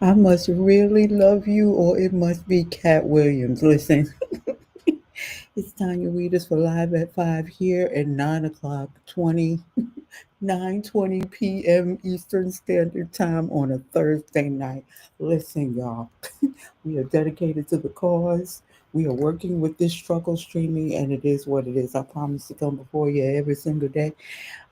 I must really love you, or it must be Cat Williams. Listen, it's Tanya Readers for Live at 5 here at 9 o'clock 9:20 p.m. Eastern Standard Time on a Thursday night. Listen, y'all, we are dedicated to the cause. We are working with this struggle streaming, and it is what it is. I promise to come before you every single day,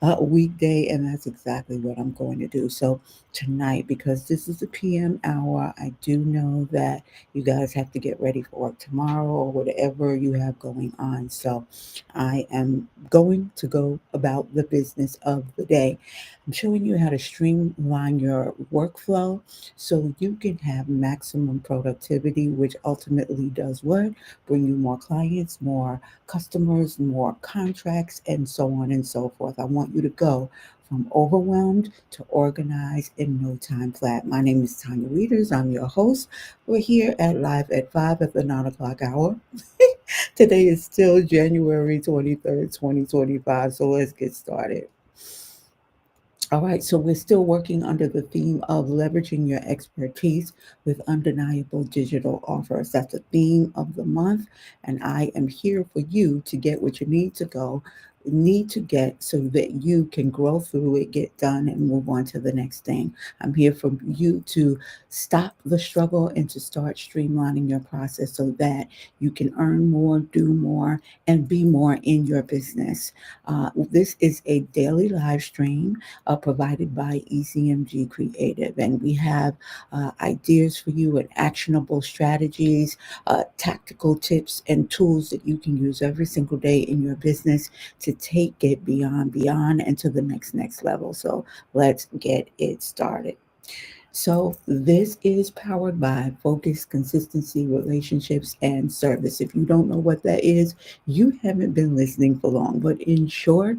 a weekday, and that's exactly what I'm going to do. So tonight, because this is the PM hour, I do know that you guys have to get ready for work tomorrow or whatever you have going on. So I am going to go about the business of the day. I'm showing you how to streamline your workflow so you can have maximum productivity, which ultimately does what? Bring you more clients, more customers, more contracts, and so on and so forth. I want you to go from overwhelmed to organized in no time flat. My name is Tanya Readers. I'm your host. We're here at Live at 5 at the 9 o'clock hour. Today is still January 23rd, 2025. So let's get started. All right, so we're still working under the theme of leveraging your expertise with undeniable digital offers. That's the theme of the month, and I am here for you to get what you need to get so that you can grow through it, get done, and move on to the next thing. I'm here for you to stop the struggle and to start streamlining your process so that you can earn more, do more, and be more in your business. This is a daily live stream provided by ECMG Creative. And we have ideas for you and actionable strategies, tactical tips, and tools that you can use every single day in your business to take it beyond, and to the next level. So let's get it started. So, this is powered by focus, consistency, relationships, and service. If you don't know what that is, you haven't been listening for long. But in short,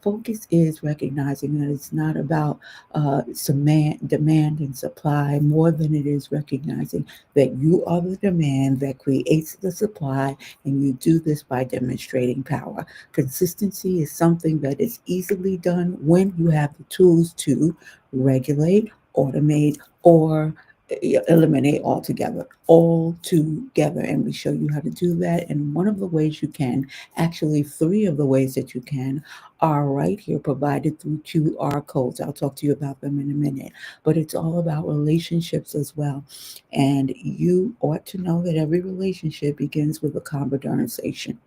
focus is recognizing that it's not about demand and supply more than it is recognizing that you are the demand that creates the supply, and you do this by demonstrating power. Consistency is something that is easily done when you have the tools to regulate, automate, or eliminate altogether, all together. And we show you how to do that. And one of the ways you can, actually three of the ways that you can, are right here provided through QR codes. I'll talk to you about them in a minute. But it's all about relationships as well. And you ought to know that every relationship begins with a conversation.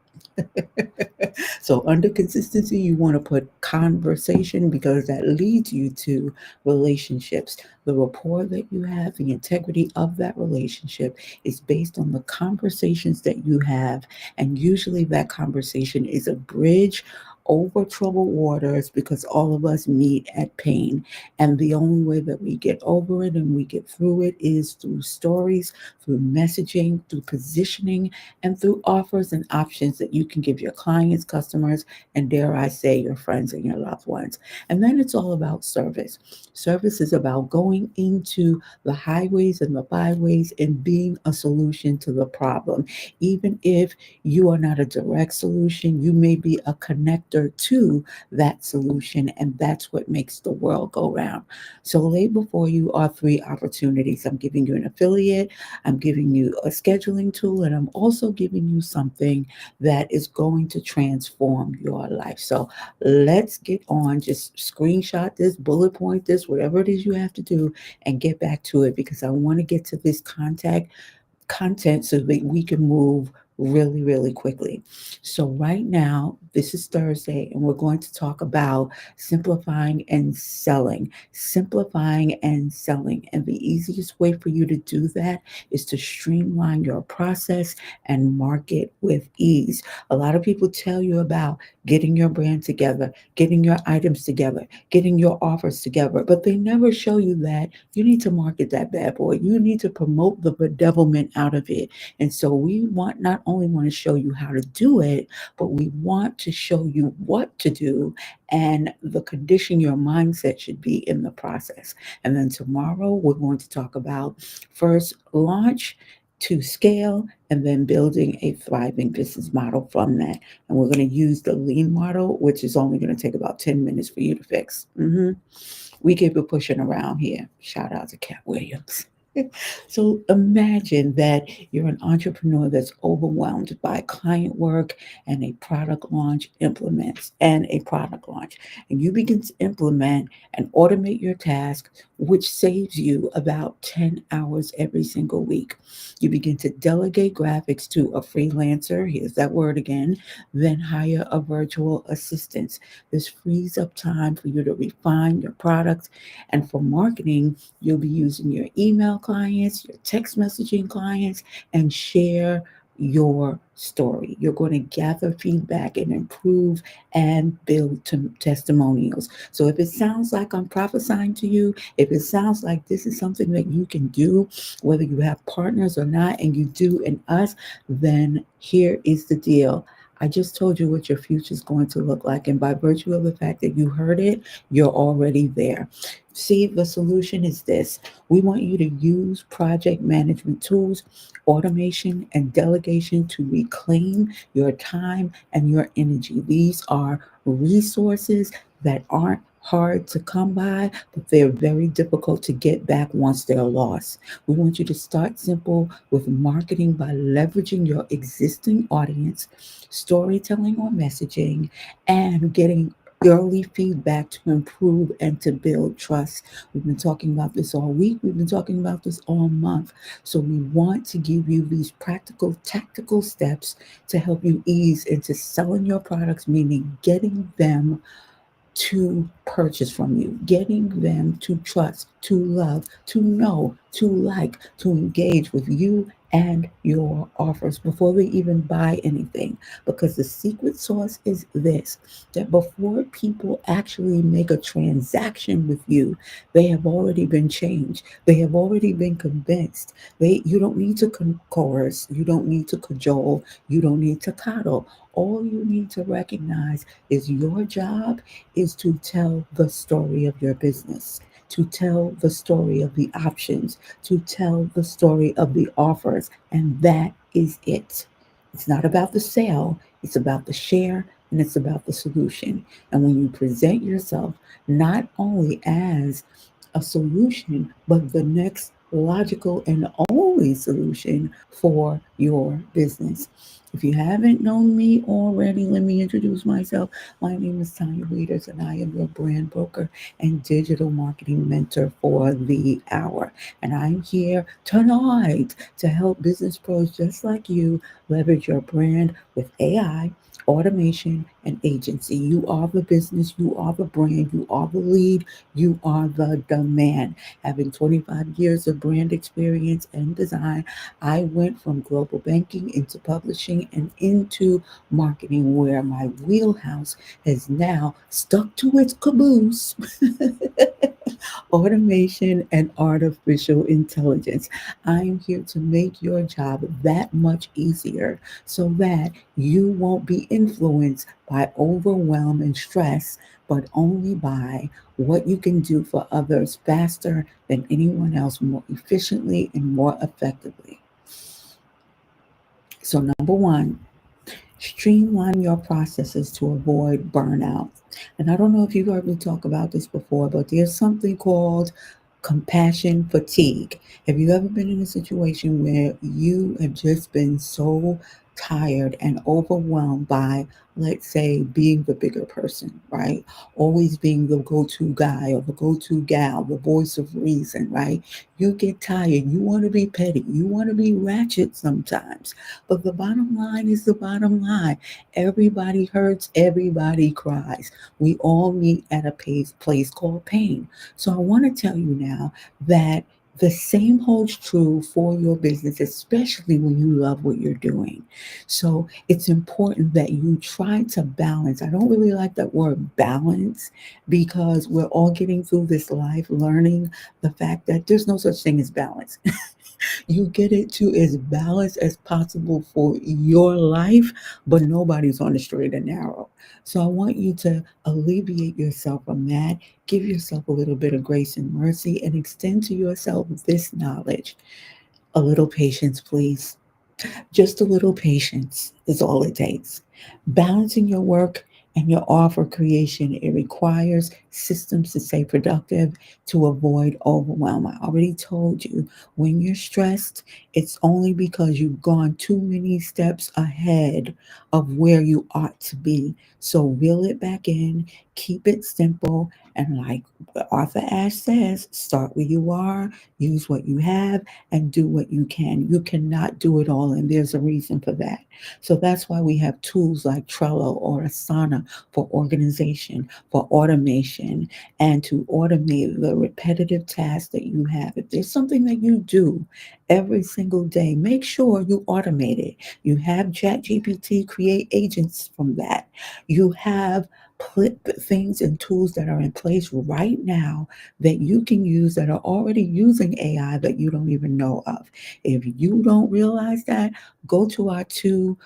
So under consistency, you want to put conversation because that leads you to relationships. The rapport that you have, the integrity of that relationship is based on the conversations that you have. And usually that conversation is a bridge over troubled waters because all of us meet at pain. And the only way that we get over it and we get through it is through stories, through messaging, through positioning, and through offers and options that you can give your clients, customers, and dare I say, your friends and your loved ones. And then it's all about service. Service is about going into the highways and the byways and being a solution to the problem. Even if you are not a direct solution, you may be a connector to that solution, and that's what makes the world go round. So, lay before you are three opportunities. I'm giving you an affiliate, I'm giving you a scheduling tool, and I'm also giving you something that is going to transform your life. So, let's get on. Just screenshot this, bullet point this, whatever it is you have to do, and get back to it because I want to get to this content so that we can move really quickly. So, right now, this is Thursday, and we're going to talk about simplifying and selling. Simplifying and selling. And the easiest way for you to do that is to streamline your process and market with ease. A lot of people tell you about getting your brand together, getting your items together, getting your offers together, but they never show you that you need to market that bad boy. You need to promote the bedevilment out of it. And so we want not only want to show you how to do it, but we want to show you what to do and the condition your mindset should be in the process. And then tomorrow we're going to talk about first launch to scale and then building a thriving business model from that. And we're going to use the lean model, which is only going to take about 10 minutes for you to fix. We keep it pushing around here. Shout out to Cat Williams. So imagine that you're an entrepreneur that's overwhelmed by client work and a product launch implements and a product launch. And you begin to implement and automate your tasks, which saves you about 10 hours every single week. You begin to delegate graphics to a freelancer, here's that word again, then hire a virtual assistant. This frees up time for you to refine your products. And for marketing, you'll be using your email clients, your text messaging clients, and share your story. You're going to gather feedback and improve and build testimonials. So if it sounds like I'm prophesying to you, if it sounds like this is something that you can do, whether you have partners or not, and you do in us, then here is the deal. I just told you what your future is going to look like. And by virtue of the fact that you heard it, you're already there. See, the solution is this: we want you to use project management tools, automation, and delegation to reclaim your time and your energy. These are resources that aren't hard to come by, but they're very difficult to get back once they're lost. We want you to start simple with marketing by leveraging your existing audience, storytelling or messaging, and getting early feedback to improve and to build trust. We've been talking about this all week. We've been talking about this all month. So we want to give you these practical, tactical steps to help you ease into selling your products, meaning getting them to purchase from you, getting them to trust, to love, to know, to like, to engage with you and your offers before they even buy anything. Because the secret sauce is this: that before people actually make a transaction with you, they have already been changed. They have already been convinced. You don't need to coerce, you don't need to cajole, you don't need to coddle. All you need to recognize is your job is to tell the story of your business, to tell the story of the options, to tell the story of the offers. And that is it. It's not about the sale, it's about the share and it's about the solution. And when you present yourself not only as a solution, but the next logical and only solution for your business. If you haven't known me already, let me introduce myself. My name is Tanya Readers, and I am your brand broker and digital marketing mentor for the hour. And I'm here tonight to help business pros just like you leverage your brand with AI, automation, and agency. You are the business, you are the brand, you are the lead, you are the demand. Having 25 years of brand experience and design, I went from global banking into publishing and into marketing, where my wheelhouse has now stuck to its caboose: automation and artificial intelligence. I'm here to make your job that much easier so that you won't be influenced by overwhelm and stress, but only by what you can do for others faster than anyone else, more efficiently and more effectively. So, number one, streamline your processes to avoid burnout. And I don't know if you've heard me talk about this before, but there's something called compassion fatigue. Have you ever been in a situation where you have just been so tired and overwhelmed by, let's say, being the bigger person, right? Always being the go to guy or the go to gal, the voice of reason, right? You get tired. You want to be petty. You want to be ratchet sometimes. But the bottom line is the bottom line. Everybody hurts, everybody cries. We all meet at a place called pain. So I want to tell you now that the same holds true for your business, especially when you love what you're doing. So it's important that you try to balance. I don't really like that word balance because we're all getting through this life learning the fact that there's no such thing as balance. You get it to as balanced as possible for your life, but nobody's on the straight and narrow. So I want you to alleviate yourself from that. Give yourself a little bit of grace and mercy and extend to yourself this knowledge. A little patience, please. Just a little patience is all it takes. Balancing your work And your offer creation, it requires systems to stay productive, to avoid overwhelm. I already told you, when you're stressed, it's only because you've gone too many steps ahead of where you ought to be. So reel it back in, keep it simple, and like Arthur Ashe says, start where you are, use what you have, and do what you can. You cannot do it all, and there's a reason for that. So that's why we have tools like Trello or Asana for organization, for automation, and to automate the repetitive tasks that you have. If there's something that you do every single day, make sure you automate it. You have ChatGPT create agents from that. You have put things and tools that are in place right now that you can use that are already using AI that you don't even know of. If you don't realize that, go to our two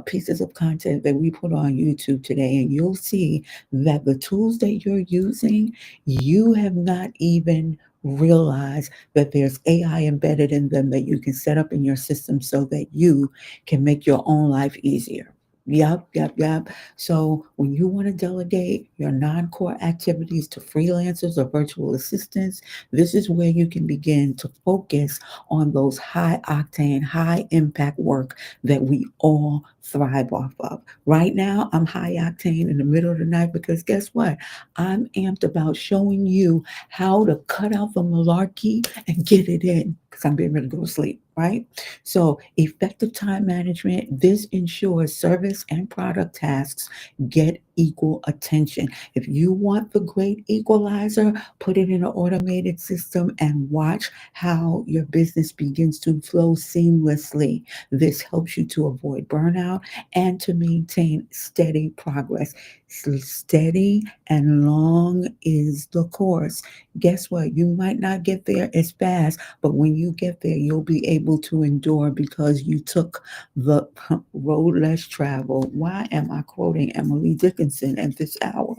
pieces of content that we put on YouTube today, and you'll see that the tools that you're using, you have not even realized that there's AI embedded in them that you can set up in your system so that you can make your own life easier. Yep, yep, yep. So when you want to delegate your non-core activities to freelancers or virtual assistants, this is where you can begin to focus on those high octane, high impact work that we all thrive off of. Right now, I'm high octane in the middle of the night because guess what? I'm amped about showing you how to cut out the malarkey and get it in because I'm getting ready to go to sleep, right? So, effective time management, this ensures service and product tasks get equal attention. If you want the great equalizer, put it in an automated system and watch how your business begins to flow seamlessly. This helps you to avoid burnout and to maintain steady progress. Steady and long is the course. Guess what? You might not get there as fast, but when you get there, you'll be able to endure because you took the road less traveled. Why am I quoting Emily Dickinson at this hour?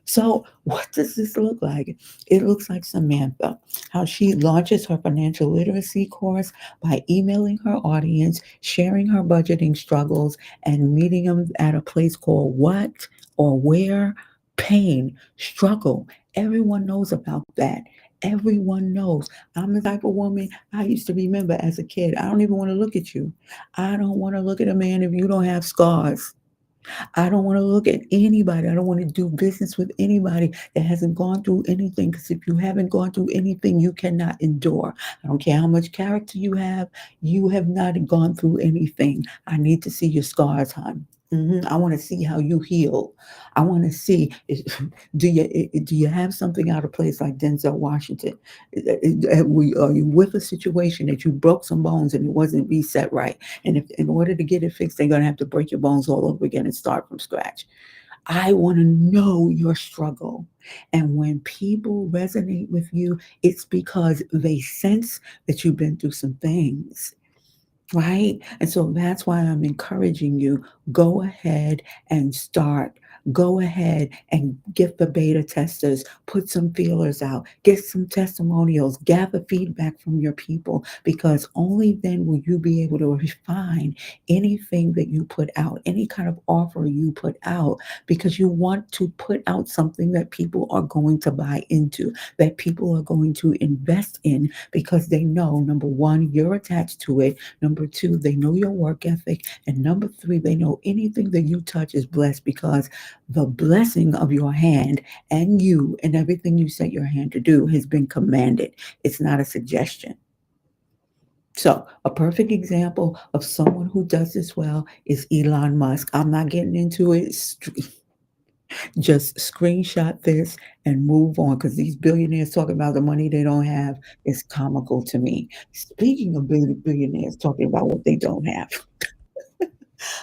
So, what does this look like? It looks like Samantha, how she launches her financial literacy course by emailing her audience, sharing her budgeting struggles, and meeting them at a place called What or Where? Pain, struggle. Everyone knows about that. Everyone knows. I'm the type of woman I used to remember as a kid. I don't even want to look at you. I don't want to look at a man if you don't have scars. I don't want to look at anybody. I don't want to do business with anybody that hasn't gone through anything. Because if you haven't gone through anything, you cannot endure. I don't care how much character you have not gone through anything. I need to see your scars, hon. I want to see how you heal. I want to see do you have something out of place like Denzel Washington? Are you with a situation that you broke some bones and it wasn't reset right? And if in order to get it fixed, they're gonna have to break your bones all over again and start from scratch. I want to know your struggle. And when people resonate with you, it's because they sense that you've been through some things, right? And so that's why I'm encouraging you, go ahead and start. Go ahead and get the beta testers, put some feelers out, get some testimonials, gather feedback from your people, because only then will you be able to refine anything that you put out, any kind of offer you put out, because you want to put out something that people are going to buy into, that people are going to invest in because they know, number one, you're attached to it. Number two, they know your work ethic. And number three, they know anything that you touch is blessed because the blessing of your hand and you and everything you set your hand to do has been commanded. It's not a suggestion. So, a perfect example of someone who does this well is Elon Musk. I'm not getting into it. Just screenshot this and move on because these billionaires talking about the money they don't have is comical to me. Speaking of billionaires talking about what they don't have,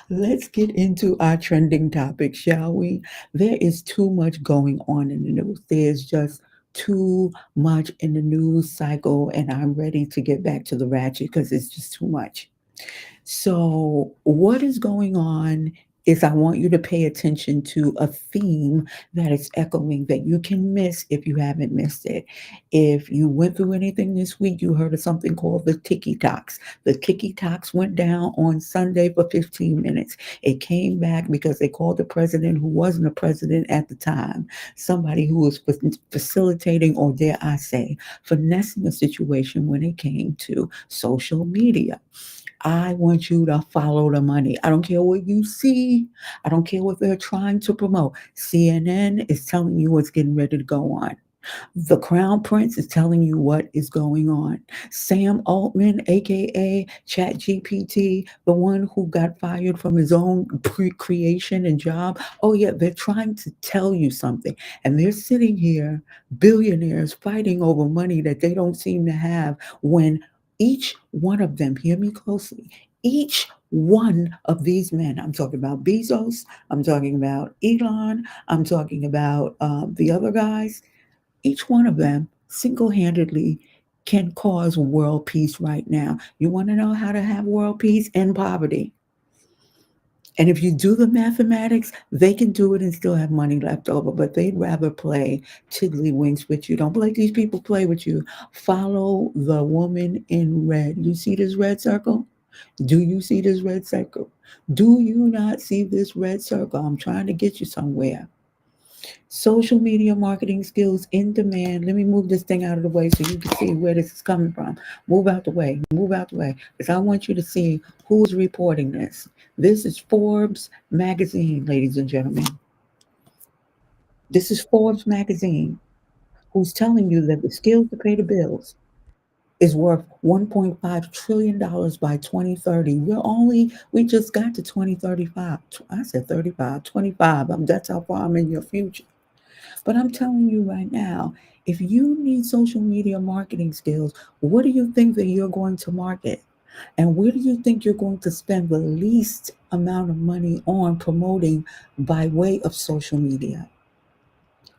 let's get into our trending topic, shall we? There is too much going on in the news. There's just too much in the news cycle, and I'm ready to get back to the ratchet because it's just too much. So, what is going on is I want you to pay attention to a theme that is echoing that you can miss if you haven't missed it. If you went through anything this week, you heard of something called the Tiki Talks. The Tiki Talks went down on Sunday for 15 minutes. It came back because they called the president, who wasn't a president at the time, somebody who was facilitating, or dare I say, finessing a situation when it came to social media. I want you to follow the money. I don't care what you see. I don't care what they're trying to promote. CNN is telling you what's getting ready to go on. The Crown Prince is telling you what is going on. Sam Altman, aka ChatGPT, the one who got fired from his own creation and job. Oh yeah, they're trying to tell you something, and they're sitting here, billionaires fighting over money that they don't seem to have. When each one of them, hear me closely, each one of these men, I'm talking about Bezos, I'm talking about Elon, I'm talking about the other guys, each one of them single handedly can cause world peace right now. You want to know how to have world peace? End poverty. And if you do the mathematics, they can do it and still have money left over, but they'd rather play tiddlywinks with you. Don't let these people play with you. Follow the woman in red. You see this red circle? Do you see this red circle? Do you not see this red circle? I'm trying to get you somewhere. Social media marketing skills in demand. Let me move this thing out of the way so you can see where this is coming from. Move out the way, move out the way, because I want you to see who's reporting this. This is Forbes magazine, ladies and gentlemen. This is Forbes magazine, who's telling you that the skills to pay the bills is worth $1.5 trillion by 2030. We just got to 2035. I said 35, 25. That's how far I'm in your future. But I'm telling you right now, if you need social media marketing skills, what do you think that you're going to market? And where do you think you're going to spend the least amount of money on promoting by way of social media?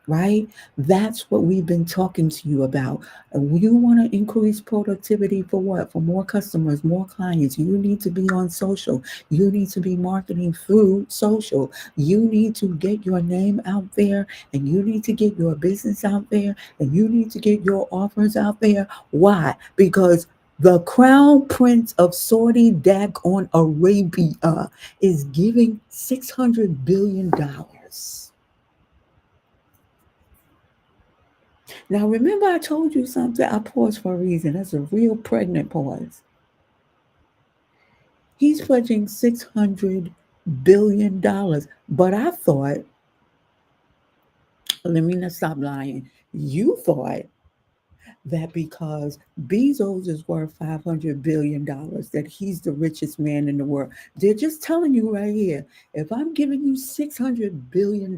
Right? That's what we've been talking to you about. You want to increase productivity for what? For more customers, more clients. You need to be on social. You need to be marketing through social. You need to get your name out there, and you need to get your business out there, and you need to get your offers out there. Why? Because the crown prince of Saudi Dak on Arabia is giving $600 billion. Now, remember, I told you something. I paused for a reason. That's a real pregnant pause. He's pledging $600 billion. But I thought, let me not stop lying. You thought that because Bezos is worth $500 billion, that he's the richest man in the world. They're just telling you right here, if I'm giving you $600 billion,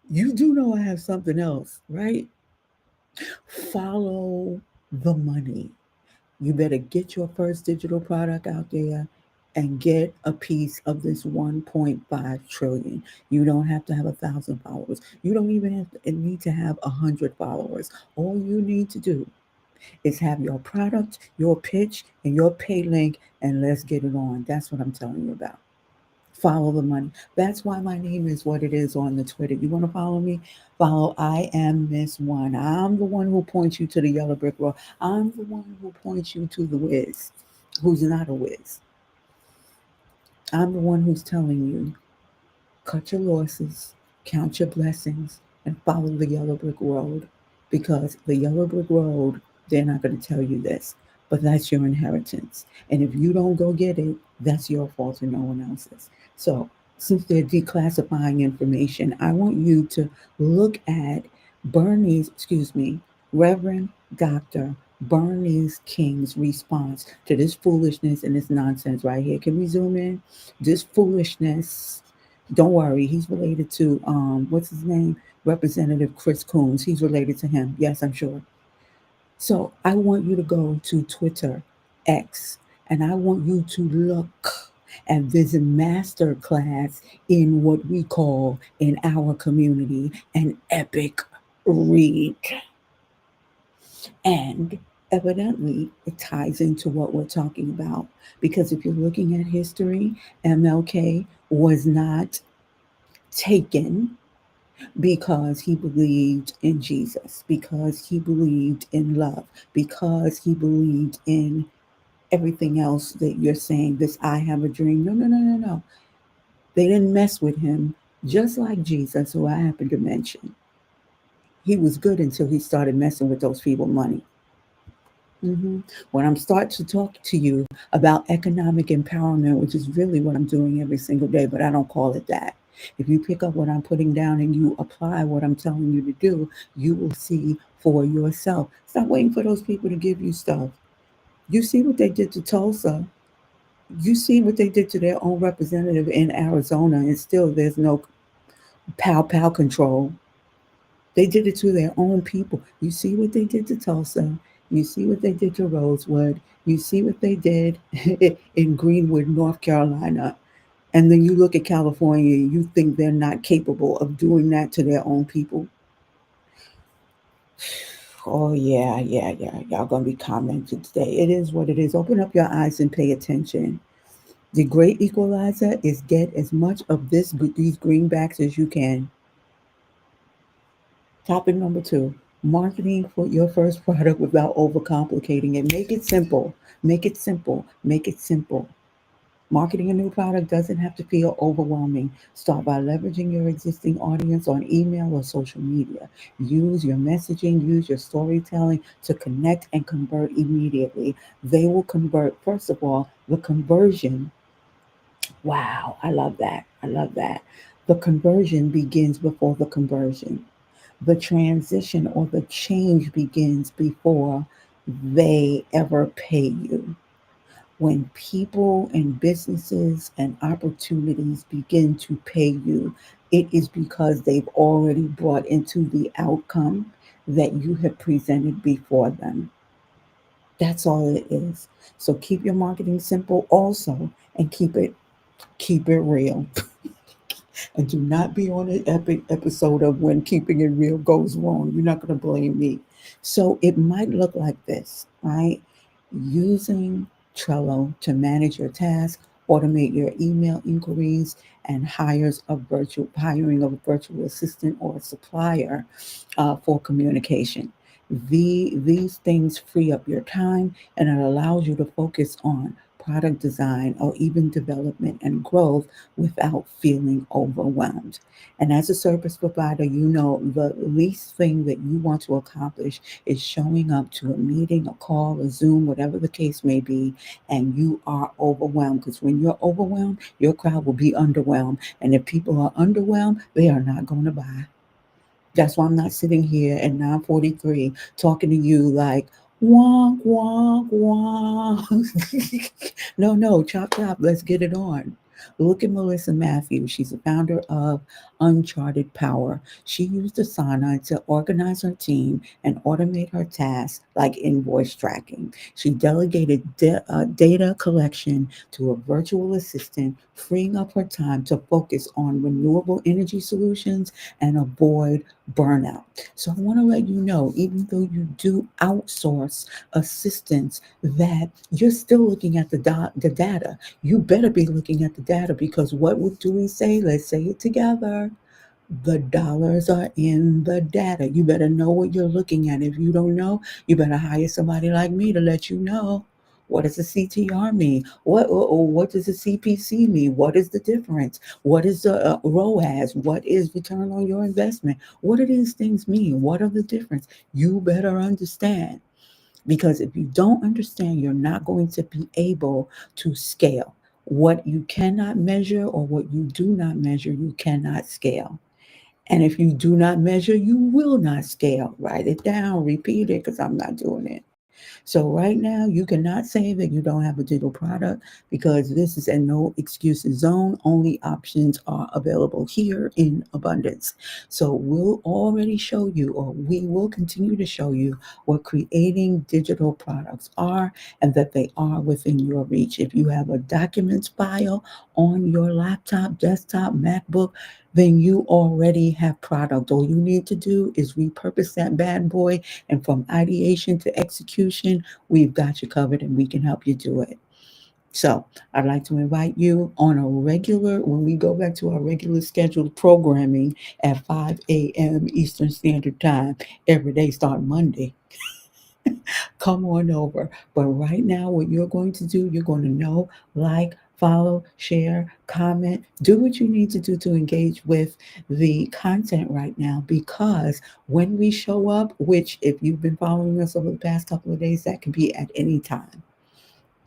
you do know I have something else, right? Follow the money. You better get your first digital product out there and get a piece of this 1.5 trillion. You don't have to have 1,000 followers. You don't even need to have 100 followers. All you need to do is have your product, your pitch, and your pay link, and let's get it on. That's what I'm telling you about. Follow the money. That's why my name is what it is on the Twitter. You want to follow me? Follow I am Miss One. I'm the one who points you to the yellow brick road. I'm the one who points you to the whiz, who's not a whiz. I'm the one who's telling you, cut your losses, count your blessings, and follow the yellow brick road. Because the yellow brick road, they're not going to tell you this, but that's your inheritance. And if you don't go get it, that's your fault and no one else's. So, since they're declassifying information, I want you to look at Reverend Dr. Bernice King's response to this foolishness and this nonsense right here. Can we zoom in? This foolishness, don't worry, he's related to what's his name? Representative Chris Coons. He's related to him. Yes, I'm sure. So I want you to go to Twitter X, and I want you to look at this master class in what we call in our community an epic read. And Evidently, it ties into what we're talking about because if you're looking at history, MLK was not taken because he believed in Jesus, because he believed in love, because he believed in everything else that you're saying, this I have a dream. No, no, no, no, no. They didn't mess with him, just like Jesus, who I happen to mention. He was good until he started messing with those people money. hmm When I'm start to talk to you about economic empowerment, which is really what I'm doing every single day, but I don't call it that. If you pick up what I'm putting down and you apply what I'm telling you to do, you will see for yourself. Stop waiting for those people to give you stuff. You see what they did to Tulsa. You see what they did to their own representative in Arizona, and still there's no pow control. They did it to their own people. You see what they did to Tulsa. You see what they did to Rosewood. You see what they did in Greenwood, North Carolina. And then you look at California, you think they're not capable of doing that to their own people. Oh, yeah, yeah, yeah. Y'all gonna be commenting today. It is what it is. Open up your eyes and pay attention. The great equalizer is get as much of these greenbacks as you can. Topic number two, marketing for your first product without overcomplicating it. Make it simple. Make it simple. Make it simple. Marketing a new product doesn't have to feel overwhelming. Start by leveraging your existing audience on email or social media. Use your messaging, use your storytelling to connect and convert immediately. They will convert. First of all, the conversion. Wow, I love that. I love that. The conversion begins before the conversion. The transition or the change begins before they ever pay you. When people and businesses and opportunities begin to pay you, it is because they've already brought into the outcome that you have presented before them. That's all it is. So keep your marketing simple also, and keep it real. And do not be on an epic episode of when keeping it real goes wrong. You're not going to blame me. So it might look like this, right? Using Trello to manage your tasks, automate your email inquiries, and hiring of a virtual assistant or a supplier for communication. These things free up your time and it allows you to focus on product design or even development and growth without feeling overwhelmed. And as a service provider, you know the least thing that you want to accomplish is showing up to a meeting, a call, a Zoom, whatever the case may be, and you are overwhelmed. Because when you're overwhelmed, your crowd will be underwhelmed. And if people are underwhelmed, they are not going to buy. That's why I'm not sitting here at 9:43 talking to you like wonk wonk wonk. No, no, chop chop. Let's get it on. Look at Melissa Matthews. She's the founder of Uncharted Power. She used Asana to organize her team and automate her tasks like invoice tracking. She delegated data collection to a virtual assistant, freeing up her time to focus on renewable energy solutions and avoid burnout. So I want to let you know, even though you do outsource assistance, that you're still looking at the data. You better be looking at the data because what do we say? Let's say it together. The dollars are in the data. You better know what you're looking at. If you don't know, you better hire somebody like me to let you know. What does a CTR mean? What does a CPC mean? What is the difference? What is the ROAS? What is return on your investment? What do these things mean? What are the difference? You better understand because if you don't understand, you're not going to be able to scale. What you cannot measure or what you do not measure, you cannot scale. And if you do not measure, you will not scale. Write it down, repeat it, because I'm not doing it. So right now, you cannot say that you don't have a digital product because this is a no excuses zone. Only options are available here in abundance. So we'll already show you, or we will continue to show you what creating digital products are and that they are within your reach. If you have a documents file on your laptop, desktop, MacBook, then you already have product. All you need to do is repurpose that bad boy, and from ideation to execution, we've got you covered and we can help you do it. So I'd like to invite you on a regular, when we go back to our regular scheduled programming at 5 a.m. Eastern Standard Time, every day starting Monday. Come on over. But right now, what you're going to do, you're going to know, like, follow, share, comment, do what you need to do to engage with the content right now. Because when we show up, which if you've been following us over the past couple of days, that can be at any time.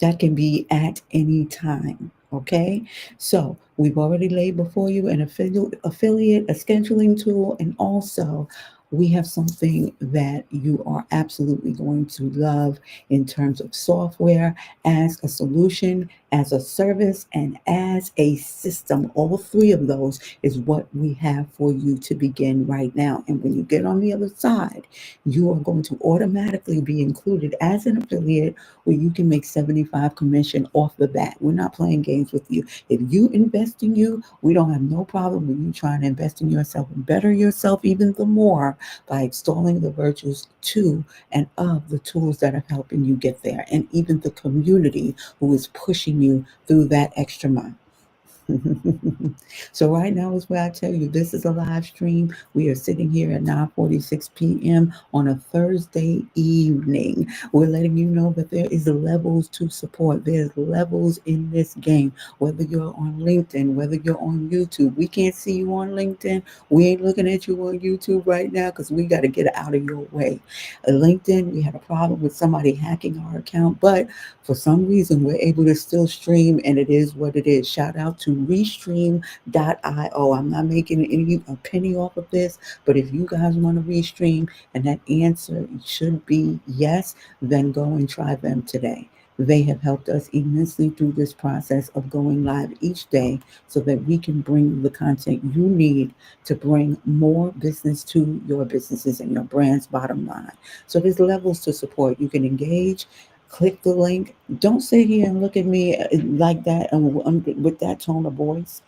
That can be at any time. Okay, so we've already laid before you an affiliate, a scheduling tool, and also we have something that you are absolutely going to love in terms of software as a solution, as a service, and as a system. All three of those is what we have for you to begin right now. And when you get on the other side, you are going to automatically be included as an affiliate where you can make 75 commission off the bat. We're not playing games with you. If you invest in you, we don't have no problem with you trying to invest in yourself and better yourself even the more by extolling the virtues to and of the tools that are helping you get there, and even the community who is pushing you through that extra mile. So right now is where I tell you this is a live stream. We are sitting here at 9:46 p.m. on a Thursday evening. We're letting you know that there is levels to support. There's levels in this game. Whether you're on LinkedIn, whether you're on YouTube, we can't see you on LinkedIn. We ain't looking at you on YouTube right now because we got to get out of your way. LinkedIn, we had a problem with somebody hacking our account, but for some reason we're able to still stream, and it is what it is. Shout out to restream.io. I'm not making any a penny off of this, but if you guys want to restream and that answer should be yes, then go and try them today. They have helped us immensely through this process of going live each day so that we can bring the content you need to bring more business to your businesses and your brand's bottom line. So there's levels to support. You can engage, click the link. Don't sit here and look at me like that and with that tone of voice.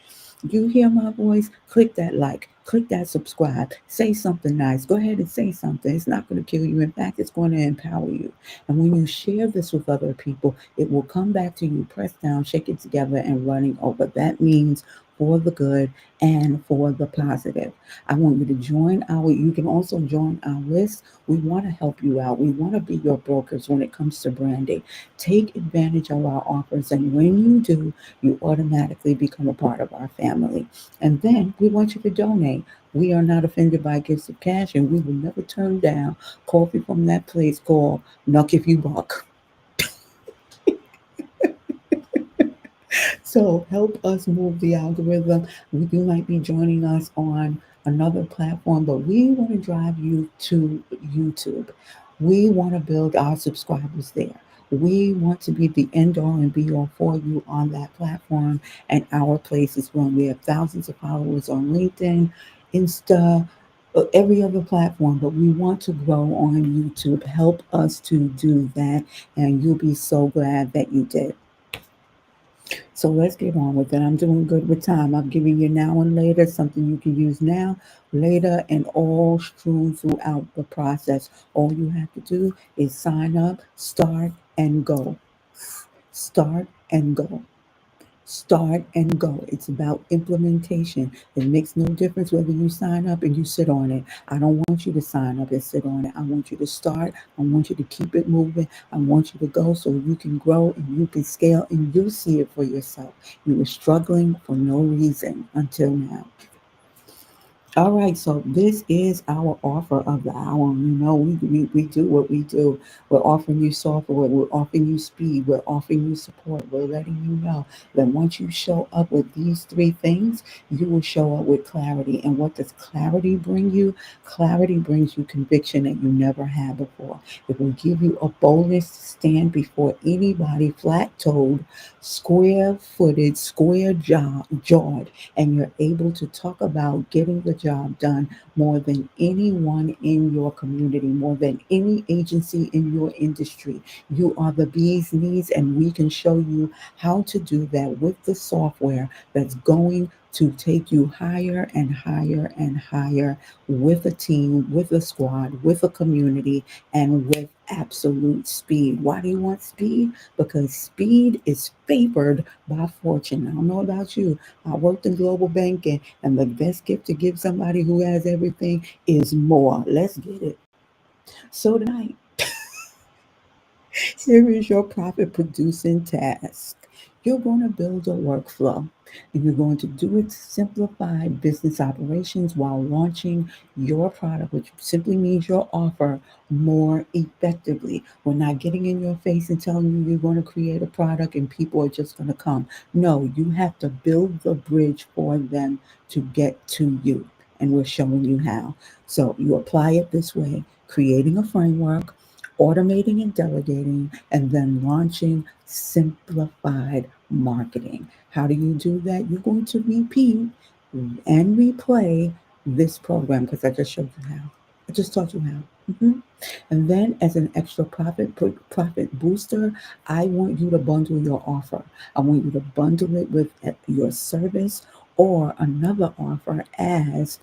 You hear my voice? Click that like, click that subscribe, say something nice. Go ahead and say something. It's not going to kill you. In fact, it's going to empower you. And when you share this with other people, it will come back to you, pressed down, shake it together, and running over. That means for the good and for the positive. I want you to join our, you can also join our list. We want to help you out. We want to be your brokers when it comes to branding. Take advantage of our offers. And when you do, you automatically become a part of our family. And then we want you to donate. We are not offended by gifts of cash, and we will never turn down coffee from that place called Nuck If You Buck. So help us move the algorithm. You might be joining us on another platform, but we want to drive you to YouTube. We want to build our subscribers there. We want to be the end all and be all for you on that platform, and our place is growing. We have thousands of followers on LinkedIn, Insta, every other platform, but we want to grow on YouTube. Help us to do that, and you'll be so glad that you did. So let's get on with it. I'm doing good with time. I'm giving you now and later, something you can use now, later, and all strewn throughout the process. All you have to do is sign up, start, and go. Start and go. Start and go. It's about implementation. It makes no difference whether you sign up and you sit on it. I don't want you to sign up and sit on it. I want you to start. I want you to keep it moving. I want you to go so you can grow and you can scale and you'll see it for yourself. You were struggling for no reason until now. All right, so this is our offer of the hour. You know, we do what we do. We're offering you software, we're offering you speed, we're offering you support. We're letting you know that once you show up with these three things, you will show up with clarity. And what does clarity bring you? Clarity brings you conviction that you never had before. It will give you a boldness to stand before anybody flat toed, square footed, square jawed, and you're able to talk about getting the job done more than anyone in your community, more than any agency in your industry. You are the bee's knees, and we can show you how to do that with the software that's going to take you higher and higher and higher with a team, with a squad, with a community, and with absolute speed. Why do you want speed? Because speed is favored by fortune. I don't know about you. I worked in global banking, and the best gift to give somebody who has everything is more. Let's get it. So tonight, here is your profit producing task. You're going to build a workflow and you're going to do it to simplify business operations while launching your product, which simply means your offer more effectively. We're not getting in your face and telling you you're going to create a product and people are just going to come. No, you have to build the bridge for them to get to you. And we're showing you how. So you apply it this way, creating a framework, automating and delegating, and then launching simplified marketing. How do you do that? You're going to repeat and replay this program because I just showed you how. I just taught you how. And then, as an extra profit booster, I want you to bundle your offer. I want you to bundle it with your service or another offer as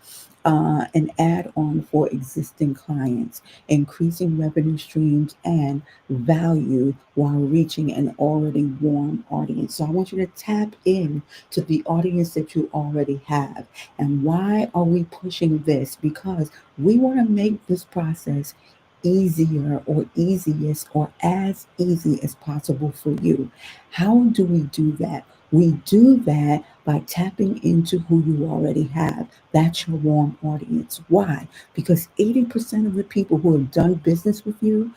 an add-on for existing clients, increasing revenue streams and value while reaching an already warm audience. So I want you to tap in to the audience that you already have. And why are we pushing this? Because we want to make this process easier or easiest or as easy as possible for you. How do we do that? We do that by tapping into who you already have. That's your warm audience. Why? Because 80% of the people who have done business with you,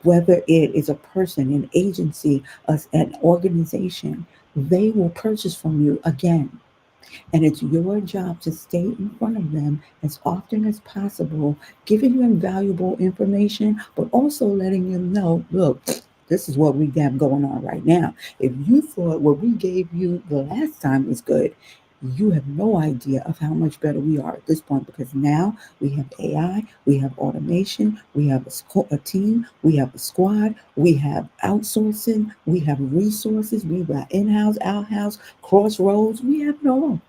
whether it is a person, an agency, an organization, they will purchase from you again. And it's your job to stay in front of them as often as possible, giving them valuable information, but also letting them know, look, this is what we have going on right now. If you thought what we gave you the last time was good, you have no idea of how much better we are at this point because now we have AI, we have automation, we have a team, we have a squad, we have outsourcing, we have resources, we have in-house, out-house, crossroads, we have it all.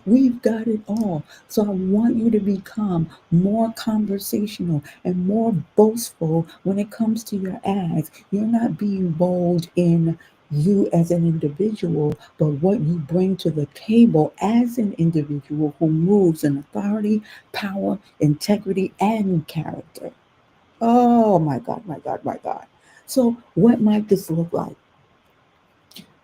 We've got it all. So I want you to become more conversational and more boastful when it comes to your ads. You're not being bold in you as an individual, but what you bring to the table as an individual who moves in authority, power, integrity, and character. Oh my God, my God, my God. So, what might this look like?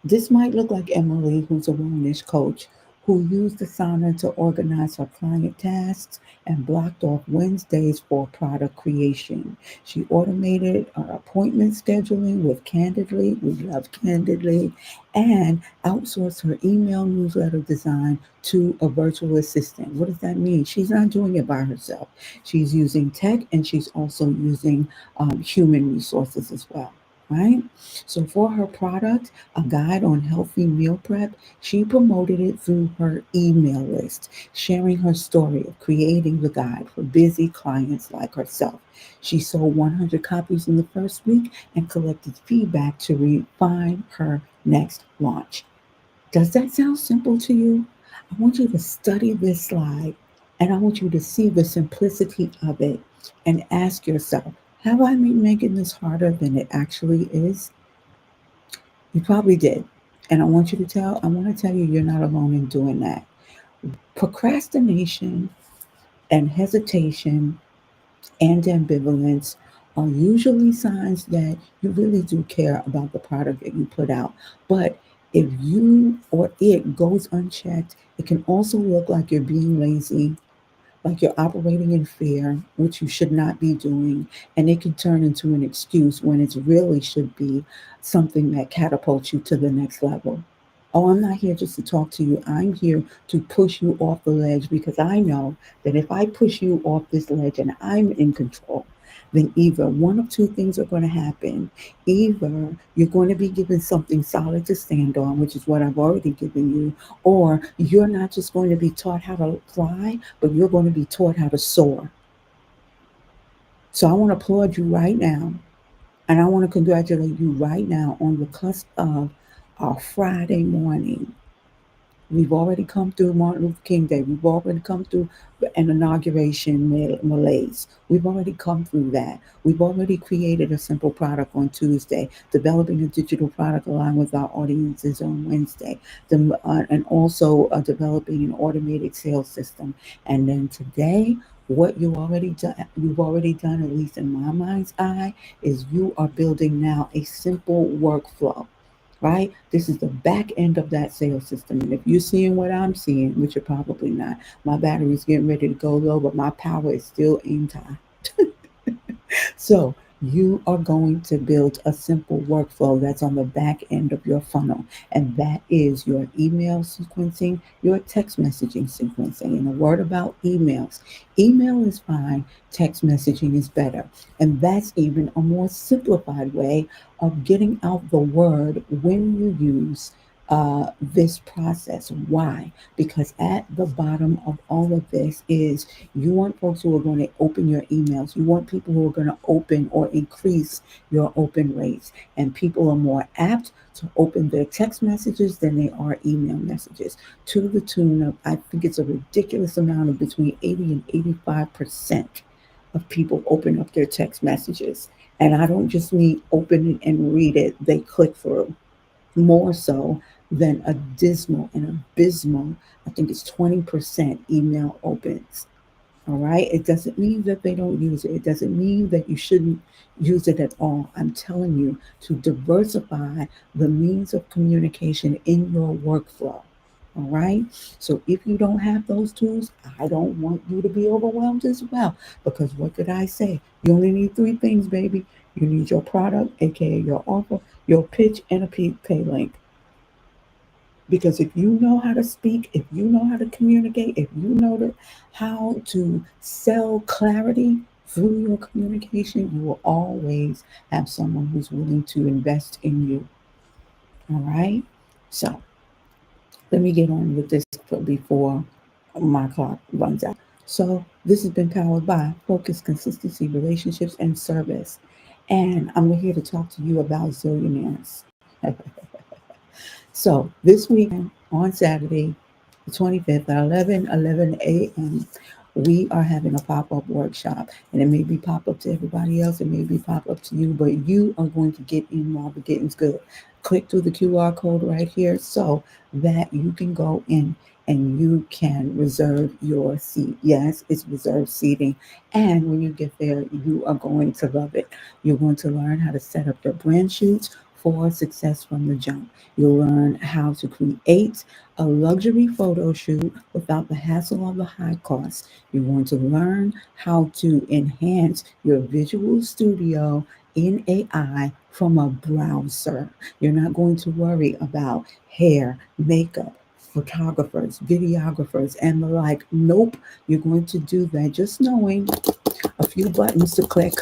This might look like Emily, who's a wellness coach, who used Asana to organize her client tasks and blocked off Wednesdays for product creation. She automated appointment scheduling with Candidly, we love Candidly, and outsourced her email newsletter design to a virtual assistant. What does that mean? She's not doing it by herself. She's using tech and she's also using human resources as well, right? So for her product, a guide on healthy meal prep, she promoted it through her email list, sharing her story of creating the guide for busy clients like herself. She sold 100 copies in the first week and collected feedback to refine her next launch. Does that sound simple to you? I want you to study this slide and I want you to see the simplicity of it and ask yourself, have I been making this harder than it actually is? You probably did. And I want to tell you, you're not alone in doing that. Procrastination and hesitation and ambivalence are usually signs that you really do care about the product that you put out. But if you or it goes unchecked, it can also look like you're being lazy, like you're operating in fear, which you should not be doing, and it can turn into an excuse when it really should be something that catapults you to the next level. Oh, I'm not here just to talk to you. I'm here to push you off the ledge because I know that if I push you off this ledge and I'm in control, then either one of two things are going to happen. Either you're going to be given something solid to stand on, which is what I've already given you, or you're not just going to be taught how to fly, but you're going to be taught how to soar. So I want to applaud you right now, and I want to congratulate you right now on the cusp of our Friday morning We've already come through Martin Luther King Day. We've already come through an inauguration malaise. We've already come through that. We've already created a simple product on Tuesday, developing a digital product aligned with our audiences on Wednesday, and also developing an automated sales system. And then today, what you've already done, at least in my mind's eye, is you are building now a simple workflow, right? This is the back end of that sales system. And if you're seeing what I'm seeing, which you're probably not, my battery's getting ready to go low, but my power is still in time. So you are going to build a simple workflow that's on the back end of your funnel, and that is your email sequencing, your text messaging sequencing. And a word about emails: email is fine, text messaging is better. And that's even a more simplified way of getting out the word when you use this process. Why? Because at the bottom of all of this is you want folks who are going to open your emails. You want people who are going to open or increase your open rates. And people are more apt to open their text messages than they are email messages, to the tune of, I think it's a ridiculous amount of between 80 and 85% of people open up their text messages. And I don't just mean open it and read it, they click through more so than a dismal and abysmal, I think it's 20% email opens. All right. It doesn't mean that they don't use it. It doesn't mean that you shouldn't use it at all. I'm telling you to diversify the means of communication in your workflow. All right. So if you don't have those tools, I don't want you to be overwhelmed as well. Because what did I say? You only need three things, baby. You need your product, aka your offer, your pitch, and a pay link. Because if you know how to speak, if you know how to communicate, if you know how to sell clarity through your communication, you will always have someone who's willing to invest in you. All right. So let me get on with this before my clock runs out. So this has been powered by Focus, Consistency, Relationships, and Service. And I'm here to talk to you about zillionaires. So this weekend on Saturday, the 25th at 11 a.m., we are having a pop-up workshop. And it may be pop-up to everybody else. It may be pop-up to you, but you are going to get in while the getting's good. Click through the QR code right here so that you can go in and you can reserve your seat. Yes, it's reserved seating. And when you get there, you are going to love it. You're going to learn how to set up your brand shoots for success from the jump. You'll learn how to create a luxury photo shoot without the hassle of the high cost. You're going to learn how to enhance your visual studio in AI from a browser. You're not going to worry about hair, makeup, photographers, videographers, and the like. Nope, you're going to do that just knowing a few buttons to click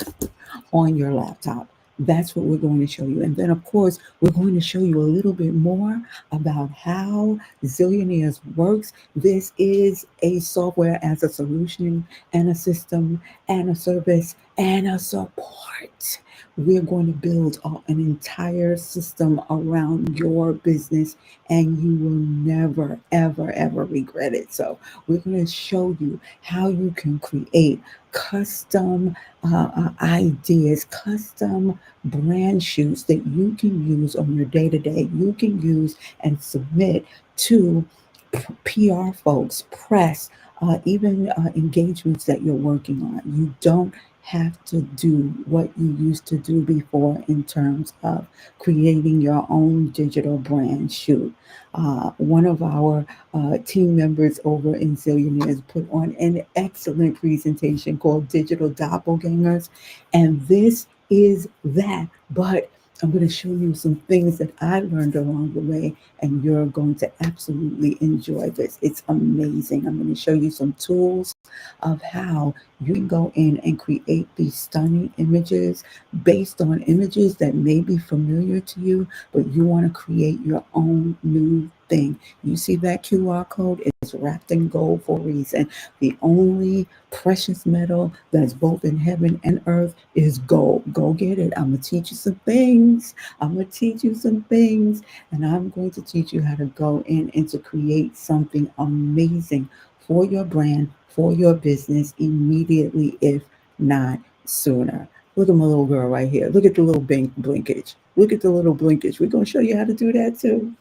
on your laptop. That's what we're going to show you. And then, of course, we're going to show you a little bit more about how Zillionaires works. This is a software as a solution and a system and a service and a support. We're going to build an entire system around your business, and you will never, ever, ever regret it. So we're going to show you how you can create custom ideas, custom brand shoots that you can use on your day to day. You can use and submit to PR folks, press, even engagements that you're working on. You don't have to do what you used to do before in terms of creating your own digital brand shoot. One of our team members over in Zillionaires put on an excellent presentation called Digital Doppelgangers, and this is that. But I'm going to show you some things that I learned along the way, and you're going to absolutely enjoy this. It's amazing. I'm going to show you some tools of how you can go in and create these stunning images based on images that may be familiar to you, but you want to create your own new thing. You see that QR code is wrapped in gold for a reason. The only precious metal that's both in heaven and earth is gold. Go get it. I'm going to teach you some things. I'm going to teach you some things. And I'm going to teach you how to go in and to create something amazing for your brand, for your business immediately, if not sooner. Look at my little girl right here. Look at the little blinkage. Look at the little blinkage. We're going to show you how to do that too.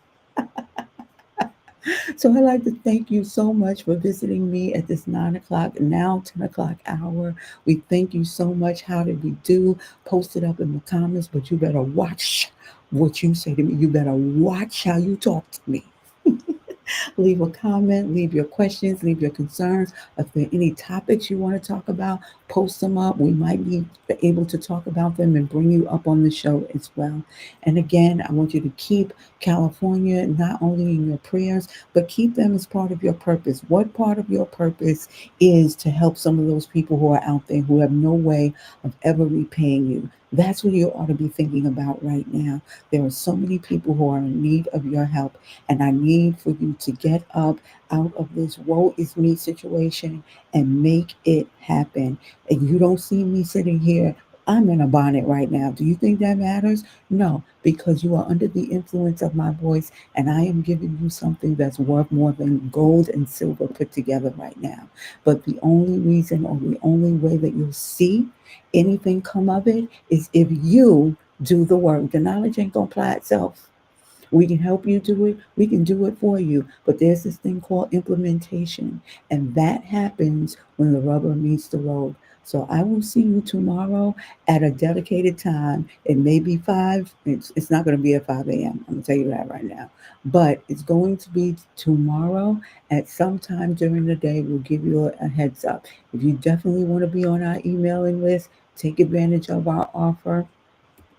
So I'd like to thank you so much for visiting me at this 9 o'clock, now 10 o'clock hour. We thank you so much. How did we do? Post it up in the comments, but you better watch what you say to me. You better watch how you talk to me. Leave a comment, leave your questions, leave your concerns. If there are any topics you want to talk about, post them up. We might be able to talk about them and bring you up on the show as well. And again, I want you to keep California not only in your prayers, but keep them as part of your purpose. What part of your purpose is to help some of those people who are out there who have no way of ever repaying you? That's what you ought to be thinking about right now. There are so many people who are in need of your help, and I need for you to get up out of this woe is me situation and make it happen. And you don't see me sitting here. I'm in a bonnet right now. Do you think that matters? No, because you are under the influence of my voice, and I am giving you something that's worth more than gold and silver put together right now. But the only reason or the only way that you'll see anything come of it is if you do the work. The knowledge ain't gonna apply itself. We can help you do it. We can do it for you. But there's this thing called implementation. And that happens when the rubber meets the road. So I will see you tomorrow at a dedicated time. It may be 5. It's not going to be at 5 a.m. I'm going to tell you that right now. But it's going to be tomorrow at some time during the day. We'll give you a heads up. If you definitely want to be on our emailing list, take advantage of our offer.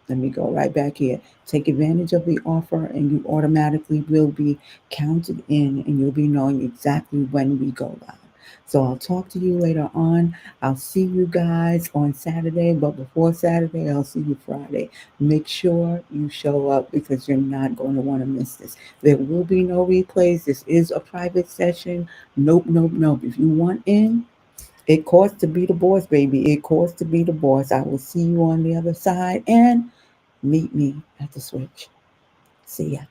Let me go right back here. Take advantage of the offer, and you automatically will be counted in, and you'll be knowing exactly when we go live. So I'll talk to you later on. I'll see you guys on Saturday, but before Saturday, I'll see you Friday. Make sure you show up because you're not going to want to miss this. There will be no replays. This is a private session. Nope, nope, nope. If you want in, it costs to be the boss, baby. It costs to be the boss. I will see you on the other side, and meet me at the switch. See ya.